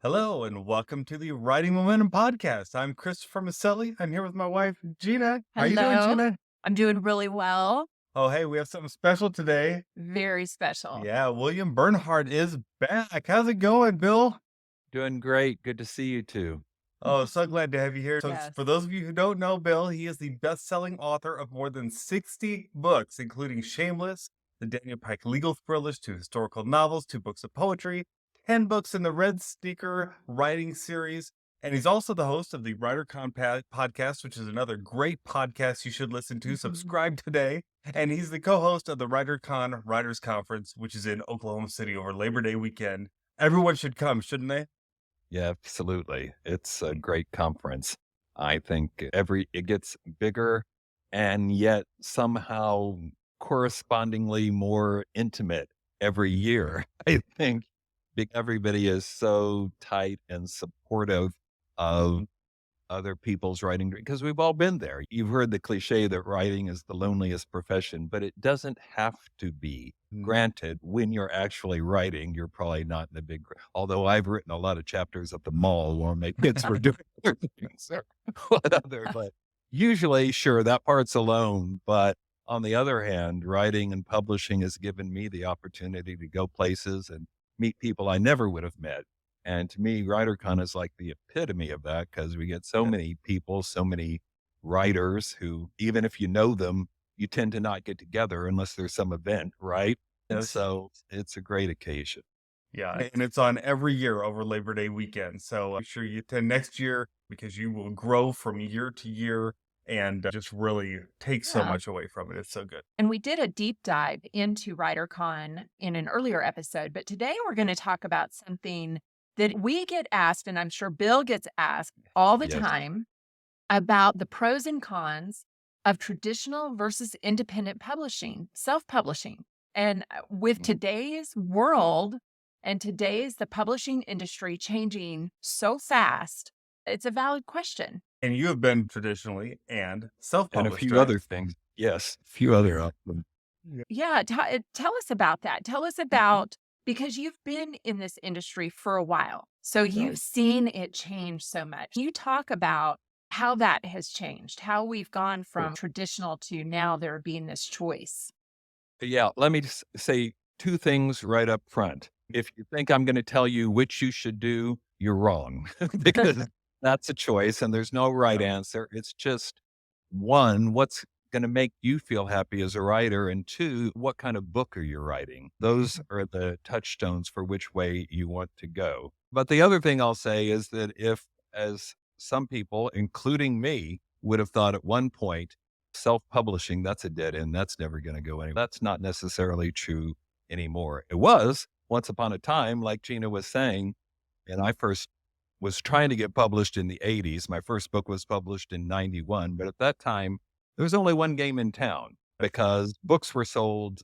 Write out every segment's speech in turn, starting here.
Hello and welcome to the Writing Momentum Podcast. I'm Christopher Maselli. I'm here with my wife, Gena. How you doing, Hello. Gena? I'm doing really well. Oh, hey, we have something special today. Very special. Yeah, William Bernhardt is back. How's it going, Bill? Doing great. Good to see you too. Oh, so glad to have you here. So, Yes. for those of you who don't know Bill, he is the best-selling author of more than 60 books, including Shameless, the Daniel Pike legal thrillers, 2 historical novels, 2 books of poetry, 10 books in the Red Sneaker writing series. And he's also the host of the WriterCon podcast, which is another great podcast you should listen to. Mhm. Subscribe today. And he's the co-host of the WriterCon Writers Conference, which is in Oklahoma City over Labor Day weekend. Everyone should come, shouldn't they? Yeah, absolutely. It's a great conference. I think it gets bigger and yet somehow correspondingly more intimate every year. I think everybody is so tight and supportive of other people's writing because we've all been there. You've heard the cliche that writing is the loneliest profession, but it doesn't have to be. Granted, when you're actually writing, you're probably not in a although I've written a lot of chapters at the mall while my kids were doing their things or whatever, but usually, sure, that part's alone. But on the other hand, writing and publishing has given me the opportunity to go places and meet people I never would have met. And to me, WriterCon is like the epitome of that because we get so many people, so many writers who, even if you know them, you tend to not get together unless there's some event, right? And Yes. so it's a great occasion. Yeah, and it's on every year over Labor Day weekend. So make sure you attend next year because you will grow from year to year and just really take so Yeah. much away from it. It's so good. And we did a deep dive into WriterCon in an earlier episode, but today we're going to talk about something that we get asked, and I'm sure Bill gets asked all the Yes. time about the pros and cons of traditional versus independent publishing, self-publishing. And with today's world and the publishing industry changing so fast, it's a valid question. And you have been traditionally and And a self-published, few right? other things. Yes, a few other options. Yeah, tell us about that. Tell us about, because you've been in this industry for a while, so you've seen it change so much. You talk about how that has changed, how we've gone from traditional to now there being this choice. Yeah, let me just say two things right up front. If you think I'm going to tell you which you should do, you're wrong because that's a choice and there's no right Yeah. answer. It's just one, what's going to make you feel happy as a writer? And two, what kind of book are you writing? Those are the touchstones for which way you want to go. But the other thing I'll say is that if, as some people, including me, would have thought at one point, self-publishing, that's a dead end. That's never going to go anywhere. That's not necessarily true anymore. It was once upon a time, like Gina was saying, and I first was trying to get published in the 80s. My first book was published in 91, but at that time, there was only one game in town because books were sold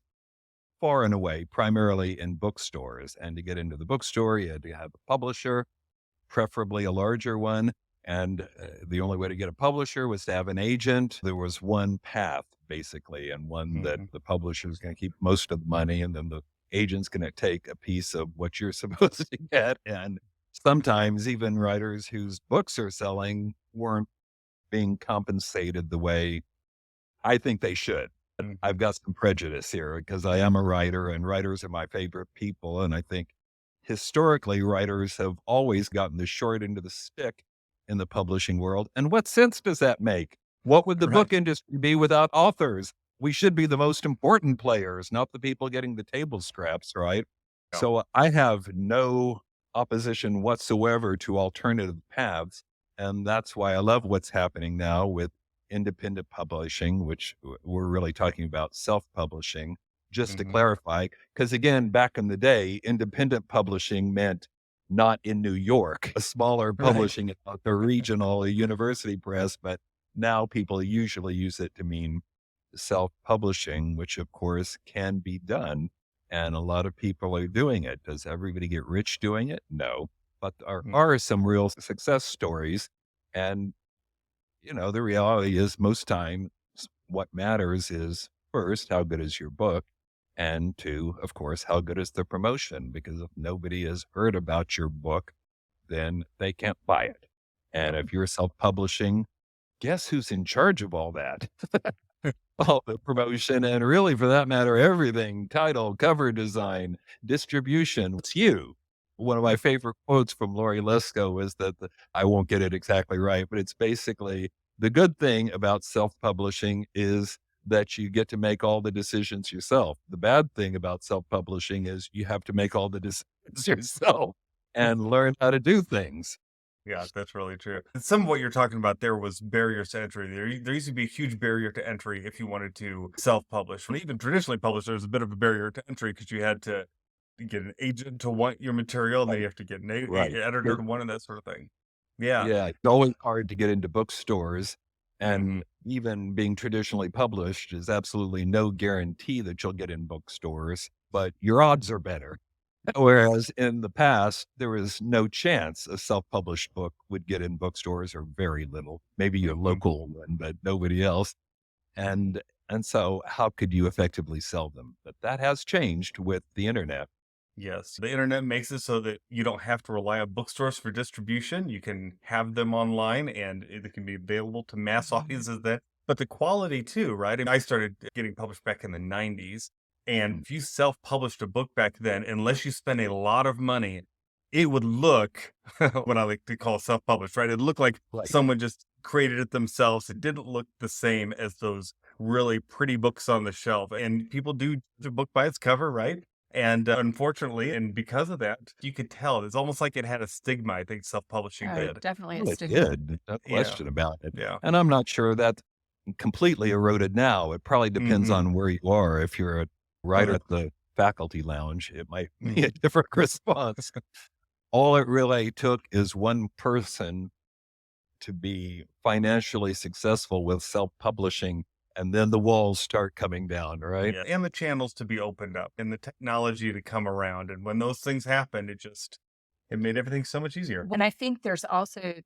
far and away, primarily in bookstores. And to get into the bookstore, you had to have a publisher, preferably a larger one. And the only way to get a publisher was to have an agent. There was one path, basically, and one that the publisher is going to keep most of the money, and then the agent's going to take a piece of what you're supposed to get. And sometimes even writers whose books are selling weren't being compensated the way I think they should. I've got some prejudice here because I am a writer and writers are my favorite people. And I think historically, writers have always gotten the short end of the stick in the publishing world. And what sense does that make? What would the book Right. industry be without authors? We should be the most important players, not the people getting the table scraps, right? Yeah. So I have no opposition whatsoever to alternative paths. And that's why I love what's happening now with independent publishing, which we're really talking about self-publishing, just to clarify. Because again, back in the day, independent publishing meant not in New York, a smaller Right. publishing, the regional university press, but now people usually use it to mean self-publishing, which of course can be done. And a lot of people are doing it. Does everybody get rich doing it? No. But there are some real success stories. And the reality is most times what matters is first, how good is your book? And two, of course, how good is the promotion? Because if nobody has heard about your book, then they can't buy it. And if you're self-publishing, guess who's in charge of all that? All the promotion and really, for that matter, everything, title, cover design, distribution, it's you. One of my favorite quotes from Lori Lesko is that I won't get it exactly right, but it's basically the good thing about self-publishing is that you get to make all the decisions yourself. The bad thing about self-publishing is you have to make all the decisions yourself and learn how to do things. Yeah, that's really true. And some of what you're talking about there was barriers to entry. There used to be a huge barrier to entry if you wanted to self-publish. And even traditionally published, there was a bit of a barrier to entry because you had to get an agent to want your material, and then you have to get an Right. editor to want it, that sort of thing. Yeah. Yeah, it's always hard to get into bookstores, Mhm. and even being traditionally published is absolutely no guarantee that you'll get in bookstores, but your odds are better. Whereas in the past, there was no chance a self-published book would get in bookstores or very little, maybe your Mhm. local one, but nobody else. And and so how could you effectively sell them? But that has changed with the internet. Yes. The internet makes it so that you don't have to rely on bookstores for distribution. You can have them online and it can be available to mass audiences then. But the quality too, right? I started getting published back in the 90s. And Mm, if you self published a book back then, unless you spend a lot of money, it would look what I like to call self published, right? It looked like right. someone just created it themselves. It didn't look the same as those really pretty books on the shelf. And people do judge a book by its cover, right? And, unfortunately, and because of that, you could tell it's almost like it had a stigma, I think self-publishing Oh, did. definitely a Well, it stigma. did, no Yeah, question about it. yeah. And I'm not sure that's completely eroded now. It probably depends Mhm. on where you are. If you're a writer at the faculty lounge, it might be a Mhm. different response. All it really took is one person to be financially successful with self-publishing, and then the walls start coming down, right? Yeah, and the channels to be opened up and the technology to come around, and when those things happened, it made everything so much easier. And I think there's also,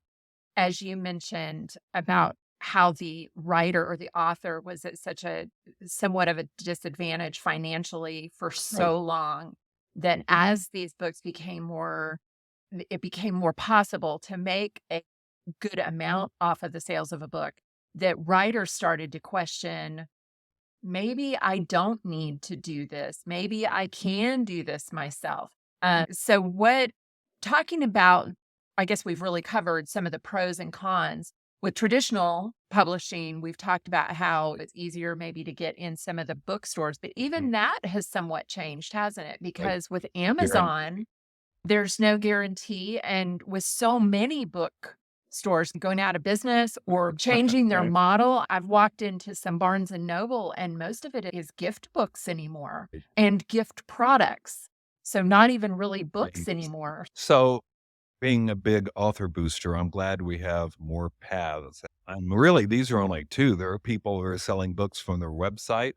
as you mentioned, about how the writer or the author was at such a somewhat of a disadvantage financially for Right. so long that as these books became more, it became more possible to make a good amount off of the sales of a book, that writers started to question, maybe I don't need to do this. Maybe I can do this myself. So, what talking about, I guess we've really covered some of the pros and cons. With traditional publishing, we've talked about how it's easier maybe to get in some of the bookstores, but Mhm. even that has somewhat changed, hasn't it? Right. Because with Guaran Amazon, there's no guarantee, and with so many book stores going out of business or changing their Right. model, I've walked into some Barnes& and Noble, and most of it is gift books anymore and gift products. So not even really books Right. anymore. So, being a big author booster, I'm glad we have more paths. And really, these are only two. There are people who are selling books from their website.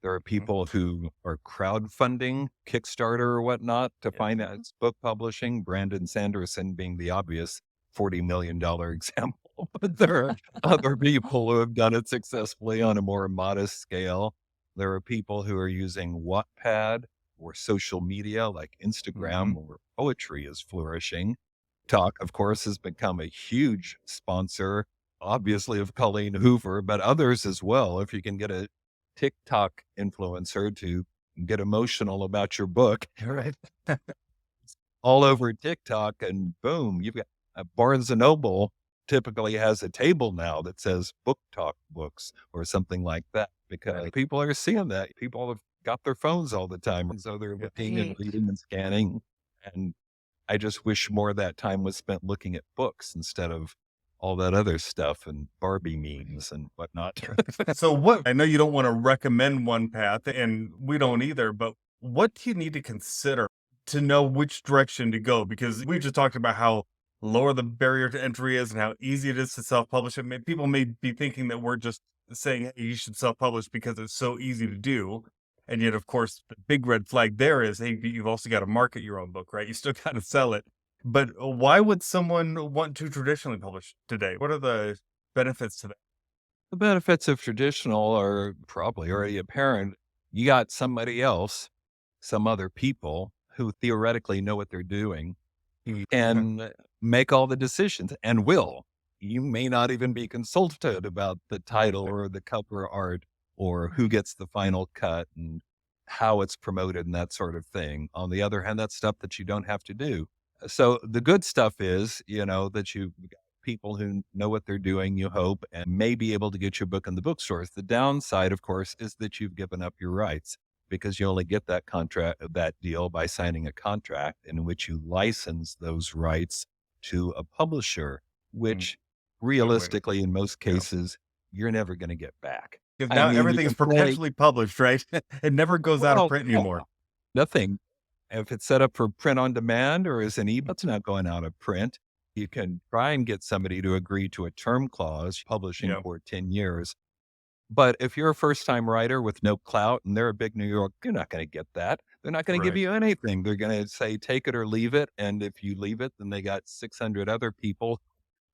There are Mhm. people who are crowdfunding, Kickstarter or whatnot, to Yeah. finance book publishing. Brandon Sanderson being the obvious $40 million example. But there are other people who have done it successfully on a more modest scale. There are people who are using Wattpad or social media like Instagram, Mhm. where poetry is flourishing. TikTok, of course, has become a huge sponsor, obviously, of Colleen Hoover, but others as well. If you can get a TikTok influencer to get emotional about your book, right? All over TikTok, and boom, you've got Barnes and Noble typically has a table now that says book talk books or something like that because Right. people are seeing that. People have got their phones all the time. And so they're Yeah. looking and Right. reading and scanning. And I just wish more of that time was spent looking at books instead of all that other stuff and Barbie memes and whatnot. So what I know you don't wanna recommend one path, and we don't either, but what do you need to consider to know which direction to go? Because we just talked about how lower the barrier to entry is and how easy it is to self-publish it. People may be thinking that we're just saying, "Hey, you should self-publish because it's so easy to do." And yet, of course, the big red flag there is, hey, you've also gotta market your own book, right? You still gotta sell it. But, why would someone want to traditionally publish today? What are the benefits to that? The benefits of traditional are probably already apparent. You got somebody else, some other people who theoretically know what they're doing, and make all the decisions and will. You may not even be consulted about the title or the cover art or who gets the final cut and how it's promoted and that sort of thing. On the other hand, that's stuff that you don't have to do. So the good stuff is, that you've got people who know what they're doing, you hope, and may be able to get your book in the bookstores. The downside, of course, is that you've given up your rights because you only get that that deal by signing a contract in which you license those rights to a publisher, which realistically, in most cases, you're never going to get back. Because I now mean, you everything's can play, perpetually published, right? It never goes out of well, print yeah, anymore. nothing. If it's set up for print on demand or as an ebook, it's not going out of print. You can try and get somebody to agree to a term clause, publishing Yeah. for 10 years. But if you're a first time writer with no clout and they're a big New York, you're not going to get that. They're not going to give Right. you anything. They're going to say, take it or leave it. And if you leave it, then they got 600 other people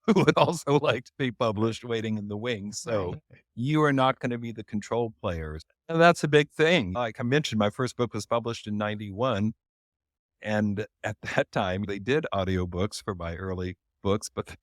who would also like to be published waiting in the wings. So Right. you are not going to be the control players. And that's a big thing. Like I mentioned, my first book was published in 91. And at that time, they did audiobooks for my early books, but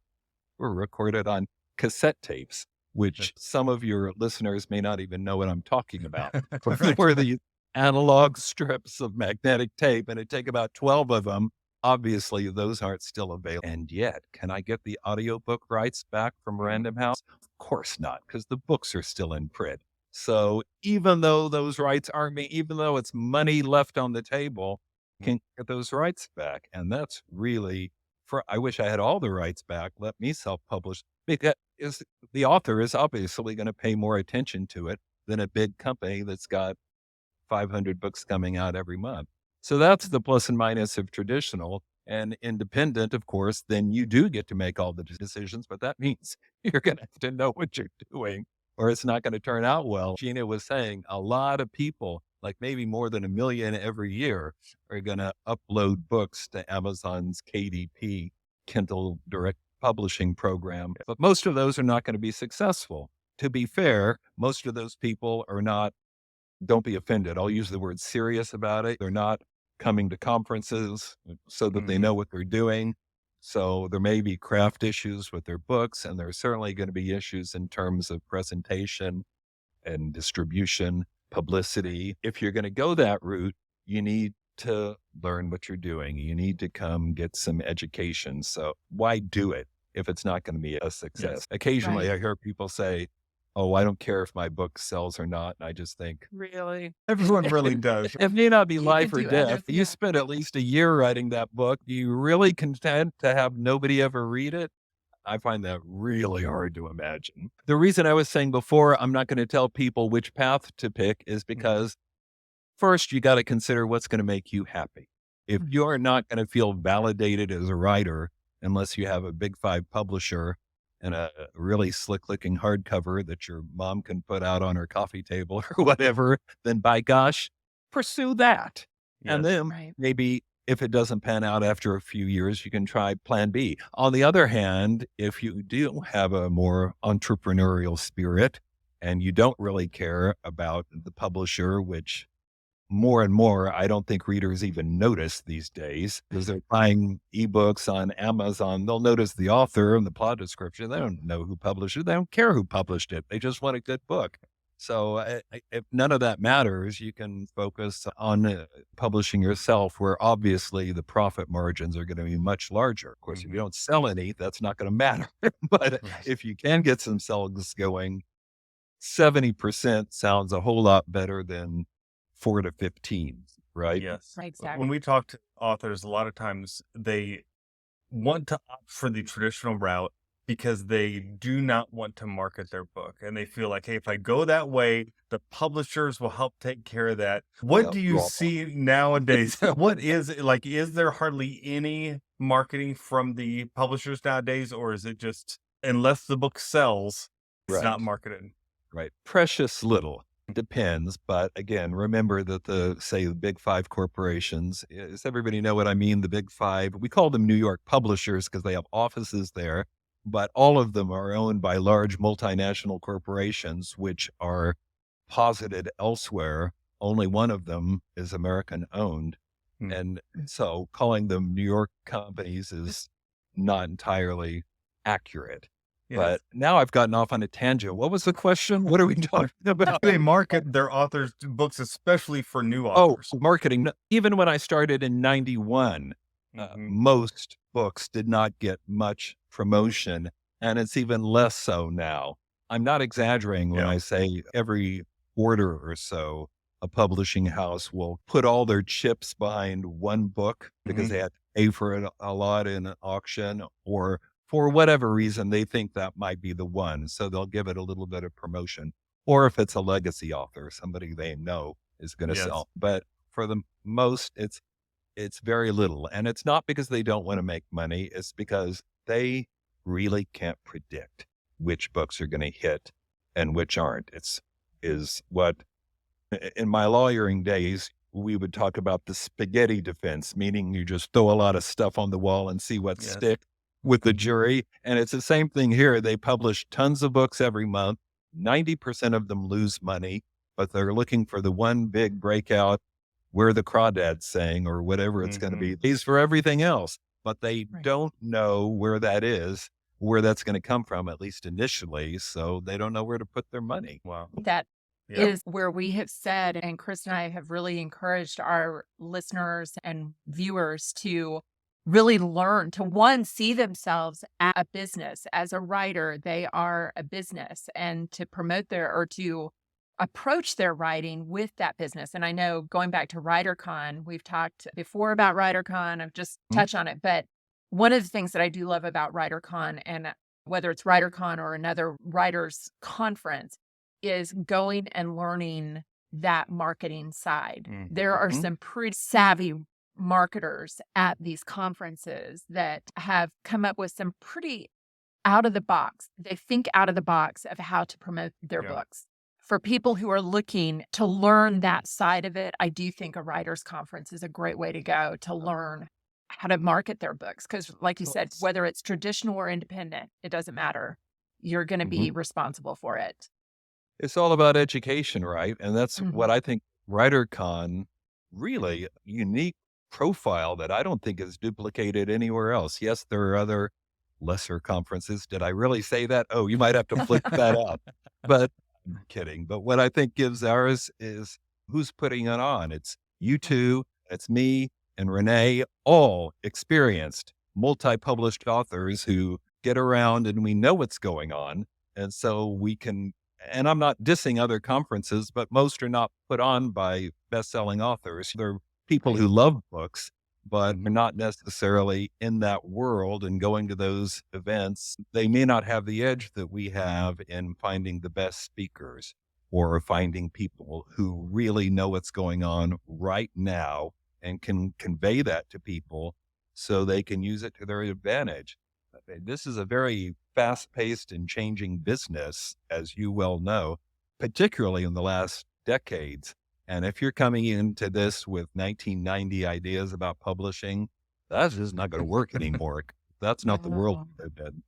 were recorded on cassette tapes, which some of your listeners may not even know what I'm talking about. Right. Were the analog strips of magnetic tape, and it'd take about 12 of them. Obviously, those aren't still available. And yet, can I get the audiobook rights back from Random House? Of course not, because the books are still in print. So even though those rights aren't me, even though it's money left on the table, can get those rights back. And that's really I wish I had all the rights back. Let me self-publish because the author is obviously going to pay more attention to it than a big company that's got 500 books coming out every month. So that's the plus and minus of traditional and independent. Of course, then you do get to make all the decisions, but that means you're going to have to know what you're doing or it's not going to turn out well. Gena was saying a lot of people, like maybe more than 1 million every year, are going to upload books to Amazon's KDP, Kindle Direct Publishing program. But most of those are not going to be successful. To be fair, most of those people are not, don't be offended, I'll use the word serious about it. They're not coming to conferences so that they know what they're doing. So there may be craft issues with their books, and there's certainly going to be issues in terms of presentation and distribution, publicity. If you're going to go that route, you need to learn what you're doing. You need to come get some education. So why do it if it's not going to be a success? Yes. Occasionally Right. I hear people say, oh, I don't care if my book sells or not. And I just think, really? Everyone really does. It may not be You life could or do other death. You things. spent at least a year writing that book. You really content to have nobody ever read it? I find that really hard to imagine. The reason I was saying before, I'm not going to tell people which path to pick is because first, you got to consider what's going to make you happy. If you're not going to feel validated as a writer, unless you have a big 5 publisher and a really slick looking hardcover that your mom can put out on her coffee table or whatever, then by gosh, pursue that. And Yes. then Right. maybe if it doesn't pan out after a few years, you can try plan B. On the other hand, if you do have a more entrepreneurial spirit and you don't really care about the publisher, which more and more, I don't think readers even notice these days because they're buying ebooks on Amazon. They'll notice the author and the plot description. They don't know who published it. They don't care who published it. They just want a good book. So if none of that matters, you can focus on publishing yourself, where obviously the profit margins are going to be much larger. Of course, if you don't sell any, that's not going to matter. But Right. if you can get some sales going, 70% sounds a whole lot better than 4 to 15, right? Yes. Right. Exactly. When we talk to authors, a lot of times they want to opt for the traditional route because they do not want to market their book. And they feel like, hey, if I go that way, the publishers will help take care of that. What Well, do you wrong. see nowadays? What is like, is there hardly any marketing from the publishers nowadays? Or is it just, unless the book sells, it's not Right. marketed? Right. Precious little. Depends. But again, remember that the big 5 corporations, does everybody know what I mean? The big 5, we call them New York publishers because they have offices there, but all of them are owned by large multinational corporations, which are posited elsewhere. Only one of them is American owned. And so calling them New York companies is not entirely accurate. Yes. But now I've gotten off on a tangent. What was the question? What are we talking How about? do they market their authors' books, especially for new Oh, authors? marketing. Even when I started in 91, Mhm. most books did not get much promotion, and it's even less so now. I'm not exaggerating when Yeah. I say every quarter or so, a publishing house will put all their chips behind one book because Mhm. they had to pay for it a lot in an auction, or for whatever reason, they think that might be the one. So they'll give it a little bit of promotion. Or if it's a legacy author, somebody they know is going to Yes. sell. But for the most, it's very little. And it's not because they don't want to make money. It's because they really can't predict which books are going to hit and which aren't. Is what in my lawyering days, we would talk about the spaghetti defense, meaning you just throw a lot of stuff on the wall and see what Yes. sticks with the jury. And it's the same thing here. They publish tons of books every month. 90% of them lose money, but they're looking for the one big breakout where the crawdads sang or whatever it's going to be. These for everything else, but they Right. don't know where that is, where that's going to come from, at least initially. So they don't know where to put their money. Wow. That Yep. is where we have said, and Chris and I have really encouraged our listeners and viewers to really learn to, one, see themselves as a business. As a writer, they are a business, and to promote their, or to approach their writing with that business. And I know, going back to WriterCon, we've talked before about WriterCon, I've just touched on it, but one of the things that I do love about WriterCon, and whether it's WriterCon or another writers conference, is going and learning that marketing side. There are Mhm. some pretty savvy marketers at these conferences that have come up with some pretty out of the box. They think out of the box of how to promote their Yeah. books. For people who are looking to learn that side of it, I do think a writers conference is a great way to go to learn how to market their books. Because like you said, whether it's traditional or independent, it doesn't matter. You're going to Mhm. be responsible for it. It's all about education, right? And that's Mhm. what I think WriterCon really unique profile that I don't think is duplicated anywhere else. Yes, there are other lesser conferences. Did I really say that? Oh, you might have to flip that out. But I'm kidding. But what I think gives ours is who's putting it on. It's you two, it's me and Renee, all experienced, multi-published authors who get around and we know what's going on. And so we can, and I'm not dissing other conferences, but most are not put on by best-selling authors. They're people Right. who love books, but are not necessarily in that world and going to those events. They may not have the edge that we have in finding the best speakers or finding people who really know what's going on right now and can convey that to people so they can use it to their advantage. This is a very fast paced and changing business, as you well know, particularly in the last decades. And if you're coming into this with 1990 ideas about publishing, that's just not going to work anymore. That's not the world No. we live in.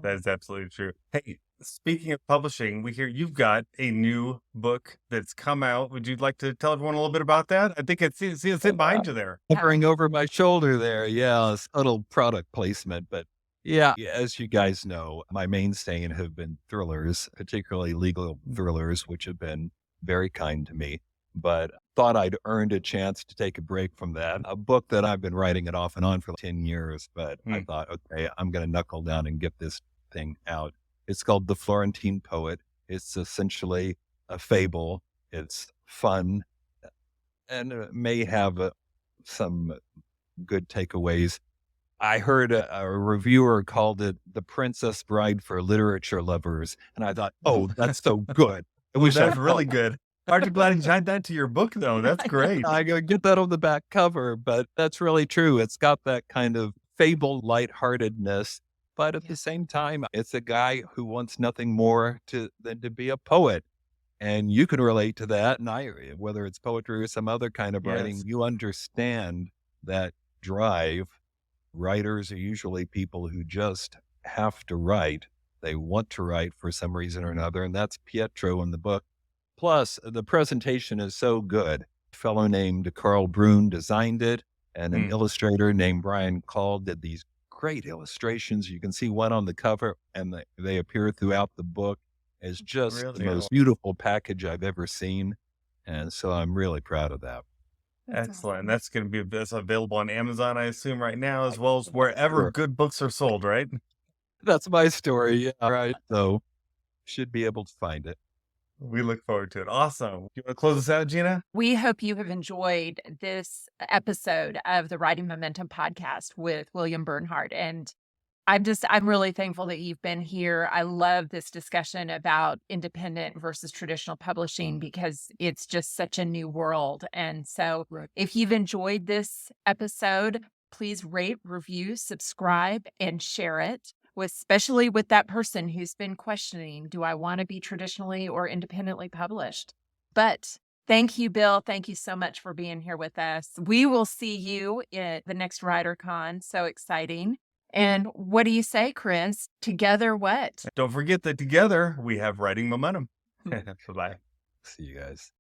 That is absolutely true. Hey, speaking of publishing, we hear you've got a new book that's come out. Would you like to tell everyone a little bit about that? I think it's see it sitting behind you there. Hovering over my shoulder there. Yeah, a subtle product placement. But yeah, as you guys know, my mainstay have been thrillers, particularly legal thrillers, which have been very kind to me. But thought I'd earned a chance to take a break from that. A book that I've been writing it off and on for 10 years, but I thought, okay, I'm going to knuckle down and get this thing out. It's called The Florentine Poet. It's essentially a fable. It's fun and may have some good takeaways. I heard a reviewer called it the Princess Bride for literature lovers, and I thought, oh, that's so good. I wish That's I really good. Aren't you glad you had that to your book, though? That's great. I go get that on the back cover, but that's really true. It's got that kind of fable lightheartedness, but at the same time, it's a guy who wants nothing more than to be a poet. And you can relate to that. And whether it's poetry or some other kind of writing, Yes. you understand that drive. Writers are usually people who just have to write. They want to write for some reason or another. And that's Pietro in the book. Plus, the presentation is so good. A fellow named Carl Brun designed it, and an Hmm. illustrator named Brian Call did these great illustrations. You can see one on the cover, and they appear throughout the book. It's just the Really? most beautiful package I've ever seen, and so I'm really proud of that. That's Excellent. awesome. That's going to be that's available on Amazon, I assume, right now, as well as wherever Sure. good books are sold, right? That's my story, yeah, right, so should be able to find it. We look forward to it. Awesome. You want to close us out, Gina? We hope you have enjoyed this episode of the Writing Momentum podcast with William Bernhardt. And I'm really thankful that you've been here. I love this discussion about independent versus traditional publishing because it's just such a new world. And so Right. if you've enjoyed this episode, please rate, review, subscribe, and share it, especially with that person who's been questioning, do I want to be traditionally or independently published? But thank you, Bill. Thank you so much for being here with us. We will see you at the next WriterCon. So exciting. And what do you say, Chris? Together what? Don't forget that together we have writing momentum. Bye-bye. See you guys.